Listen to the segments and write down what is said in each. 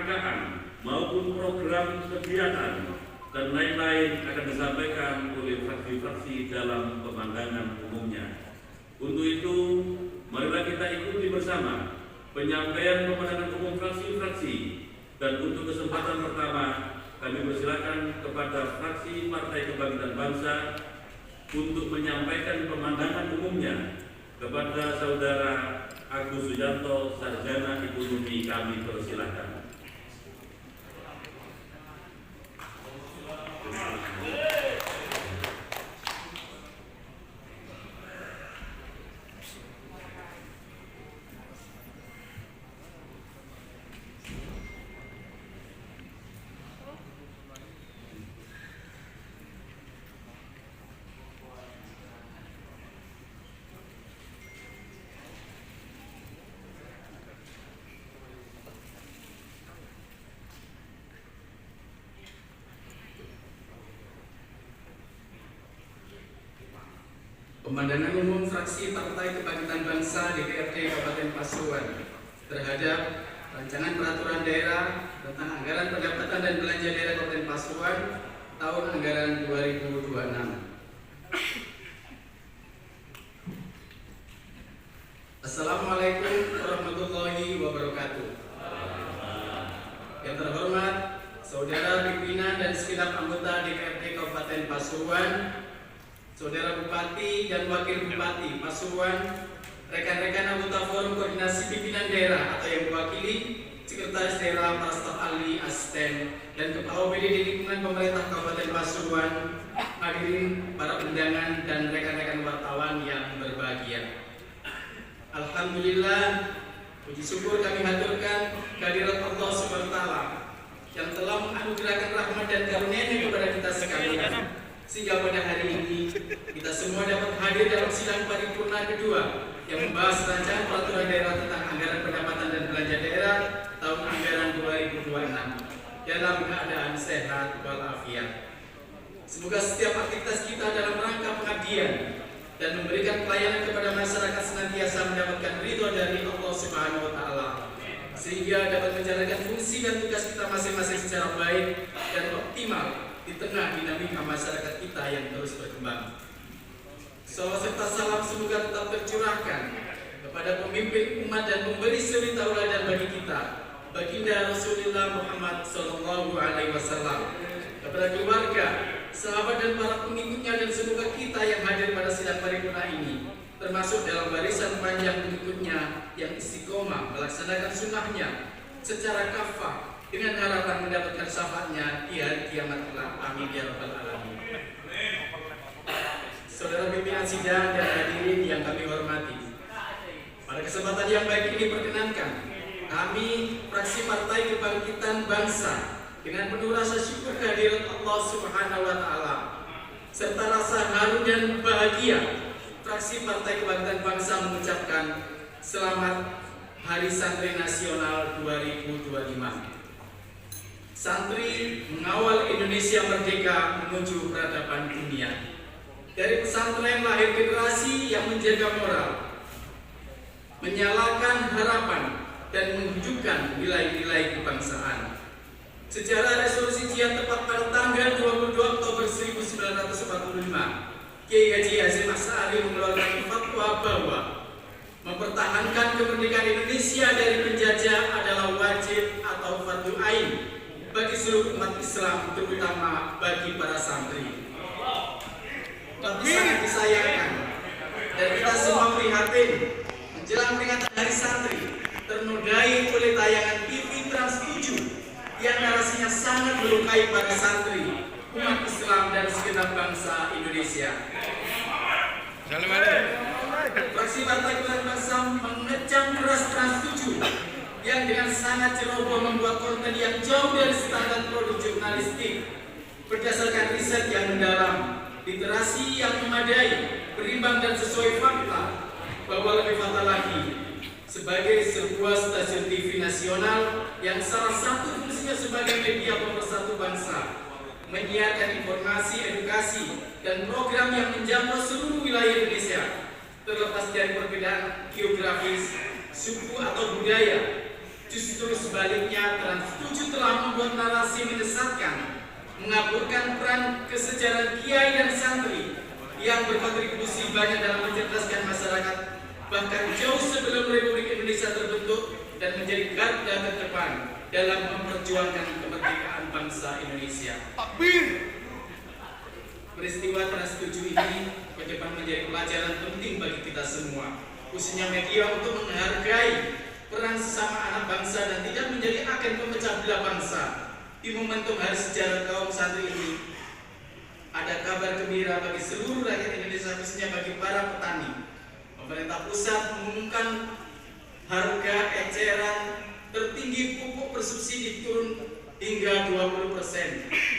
perpustakaan maupun program kegiatan dan lain-lain akan disampaikan oleh fraksi-fraksi dalam pemandangan umumnya. Untuk itu, marilah kita ikuti bersama penyampaian pemandangan umum fraksi-fraksi. Dan untuk kesempatan pertama, kami persilakan kepada fraksi Partai Kebangkitan Bangsa untuk menyampaikan pemandangan umumnya. Kepada Saudara Agus Sujanto, Sarjana Ekonomi, kami persilakan. Pemandangan umum fraksi Partai Kebangkitan Bangsa DPRD Kabupaten Pasuruan terhadap rancangan peraturan daerah tentang anggaran pendapatan dan belanja daerah Kabupaten Pasuruan tahun anggaran 2026. Assalamualaikum warahmatullahi wabarakatuh. Yang terhormat Saudara pimpinan dan segenap anggota DPRD Kabupaten Pasuruan, Saudara Bupati dan Wakil Bupati Pasuruan, rekan-rekan anggota Forum Koordinasi Pimpinan Daerah atau yang mewakili Sekretaris Daerah, para staf ahli, asisten, dan Kepala OPD di lingkungan pemerintah Kabupaten Pasuruan, hadirin para undangan dan rekan-rekan wartawan yang berbahagia. Alhamdulillah, puji syukur kami haturkan kehadirat Allah SWT yang telah menganugerahkan rahmat dan karunia-Nya kepada kita sekalian, sehingga pada hari ini kita semua dapat hadir dalam sidang paripurna kedua yang membahas rancangan peraturan daerah tentang anggaran pendapatan dan belanja daerah tahun anggaran 2026 dalam keadaan sehat walafiat. Semoga setiap aktivitas kita dalam rangka pengabdian dan memberikan pelayanan kepada masyarakat senantiasa mendapatkan ridho dari Allah Subhanahu wa Ta'ala, sehingga dapat menjalankan fungsi dan tugas kita masing-masing secara baik dan optimal di tengah dinamika masyarakat kita yang terus berkembang. Salawat serta salam semoga tetap tercurahkan kepada pemimpin umat dan pemberi suri tauladan bagi kita, Baginda Rasulullah Muhammad SAW, kepada keluarga, sahabat dan para pengikutnya, dan semoga kita yang hadir pada sidang paripurna ini termasuk dalam barisan panjang pengikutnya yang istiqomah melaksanakan sunnahnya secara kafah dengan harapan mendapatkan syafaatnya di hari kiamat kelak. Amin ya rabbal alamin. Saudara pimpinan sidang dan hadirin yang kami hormati, pada kesempatan yang baik ini perkenankan kami fraksi Partai Kebangkitan Bangsa dengan penuh rasa syukur kehadirat Allah Subhanahu wa Ta'ala serta rasa haru dan bahagia, fraksi Partai Kebangkitan Bangsa mengucapkan selamat Hari Santri Nasional 2025. Santri mengawal Indonesia merdeka menuju peradaban dunia. Dari pesantren lahir generasi yang menjaga moral, menyalakan harapan, dan menunjukkan nilai-nilai kebangsaan. Sejarah resolusi jihad tepat pada tanggal 22 Oktober 1945, Kiai Haji Hasyim Asy'ari mengeluarkan fatwa bahwa mempertahankan kemerdekaan Indonesia dari penjajah adalah wajib atau fardu ain bagi seluruh umat Islam, terutama bagi para santri. Tapi sangat disayangkan dan kita semua prihatin menjelang peringatan Hari Santri ternodai oleh tayangan TV Trans 7 yang narasinya sangat melukai para santri, umat Islam, dan segenap bangsa Indonesia. Fraksi Partai Kebangkitan Bangsa mengecam keras Trans 7 yang dengan sangat ceroboh membuat konten yang jauh dari standar produk jurnalistik berdasarkan riset yang mendalam, literasi yang memadai, berimbang dan sesuai fakta, bahwa lebih fatal lagi sebagai sebuah stasiun TV nasional yang salah satu fungsinya sebagai media pemersatu bangsa, menyiarkan informasi, edukasi, dan program yang menjangkau seluruh wilayah Indonesia terlepas dari perbedaan geografis, suku, atau budaya, Justru sebaliknya, Trans 7 telah membuat narasi menyesatkan, mengaburkan peran kesejarahan kiai dan santri yang berkontribusi banyak dalam mencerdaskan masyarakat, bahkan jauh sebelum Republik Indonesia terbentuk dan menjadi garda terdepan dalam memperjuangkan kemerdekaan bangsa Indonesia. Takbir. Peristiwa Trans 7 ini ke depan menjadi pelajaran penting bagi kita semua, khususnya media, untuk menghargai peran sesama anak bangsa dan tidak menjadi agen pemecah belah bangsa. Di momentum Hari Sejarah Kaum Santri ini, ada kabar gembira bagi seluruh rakyat Indonesia, khususnya bagi para petani. Pemerintah pusat mengumumkan harga eceran tertinggi pupuk bersubsidi turun hingga 20%.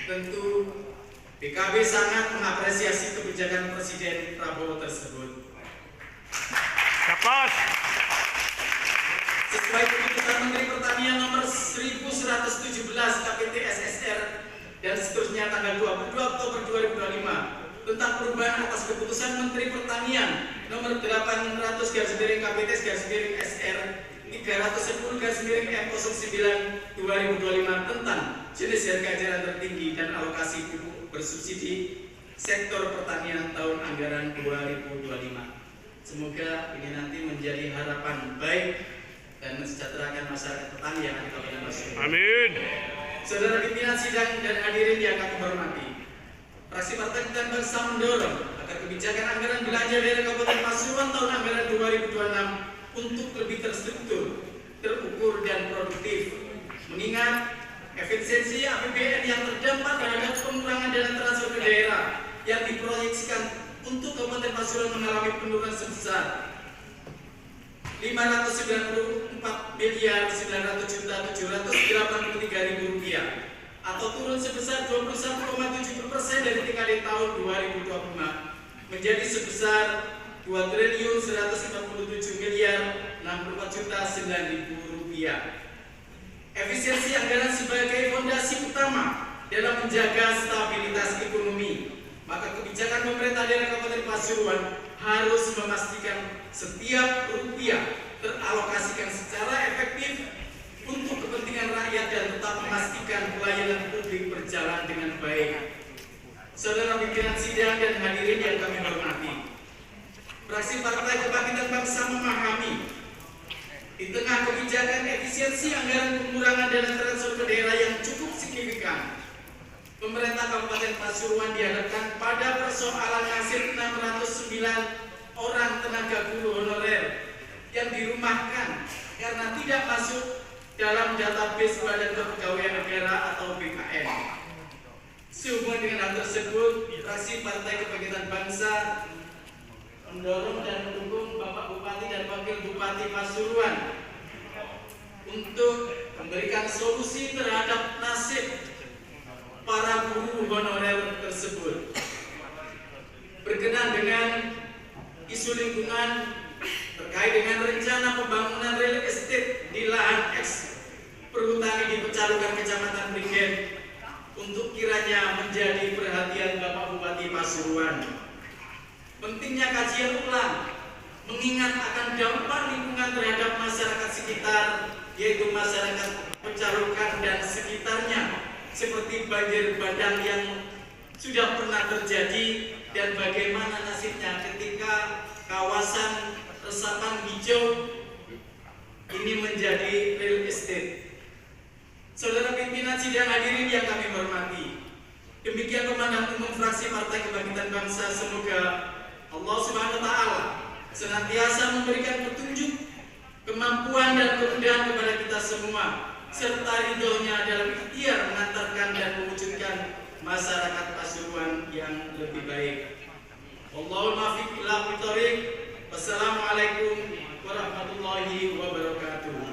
Tentu PKB sangat mengapresiasi kebijakan Presiden Prabowo tersebut. Kapas. Sesuai keputusan Menteri Pertanian nomor 1117 KPT SSR dan seterusnya tanggal 22 Oktober 2025 tentang perubahan atas keputusan Menteri Pertanian nomor 800 KPT SR 310 M09 2025 tentang jenis harga eceran tertinggi dan alokasi pupuk bersubsidi sektor pertanian tahun anggaran 2025. Semoga ini nanti menjadi harapan baik dan mensejahterakan masyarakat petani yang ada di Kabupaten Pasuruan. Amin. Saudara pimpinan sidang dan hadirin yang kami hormati, fraksi Partai Kebangkitan Bangsa mendorong agar kebijakan anggaran belanja daerah Kabupaten Pasuruan tahun anggaran 2026 untuk lebih terstruktur, terukur dan produktif, mengingat efisiensi APBN yang terdampak terhadap pengurangan dana transfer ke daerah yang diproyeksikan untuk Kabupaten Pasuruan mengalami penurunan sebesar 594.900.783.000 rupiah atau turun sebesar 21,70% dari tingkat di tahun 2025 menjadi sebesar 2.147.064.009.000 rupiah. Efisiensi anggaran sebagai fondasi utama dalam menjaga stabilitas ekonomi, maka kebijakan pemerintah daerah Kabupaten Pasuruan harus memastikan setiap rupiah teralokasikan secara efektif untuk kepentingan rakyat dan tetap memastikan pelayanan publik berjalan dengan baik. Saudara pimpinan sidang dan hadirin yang kami hormati, fraksi Partai Kebangkitan Bangsa memahami di tengah kebijakan efisiensi anggaran pengurangan dana transfer ke daerah yang cukup signifikan, pemerintah Kabupaten Pasuruan dihadapkan pada persoalan nasib 609 orang tenaga guru honorer yang dirumahkan karena tidak masuk dalam database Badan Kepegawaian Negara atau BKN. Sehubungan dengan hal tersebut, fraksi Partai Kebangkitan Bangsa mendorong dan mendukung Bapak Bupati dan Wakil Bupati Pasuruan untuk memberikan solusi terhadap nasib para guru honorer tersebut. Berkenaan dengan isu lingkungan terkait dengan rencana pembangunan real estate di lahan eks perhutani di Pecalukan Kecamatan Prigen untuk kiranya menjadi perhatian Bapak Bupati Pasuruan. Pentingnya kajian ulang mengingat akan dampak lingkungan terhadap masyarakat sekitar, yaitu masyarakat Pecalukan dan sekitarnya, seperti banjir bandang yang sudah pernah terjadi dan bagaimana nasibnya ketika kawasan resapan hijau ini menjadi real estate. Saudara pimpinan sidang hadirin yang kami hormati, demikian Komandan Umum Fraksi Partai Kebangkitan Bangsa. Semoga Allah Subhanahu wa Ta'ala senantiasa memberikan petunjuk, kemampuan dan kemudahan kepada kita semua, serta ridhonya dalam ikhtiar mengantarkan dan mewujudkan masyarakat Pasuruan yang lebih baik. Wallahul muwaffiq ila aqwamit thoriq. Wassalamualaikum warahmatullahi wabarakatuh.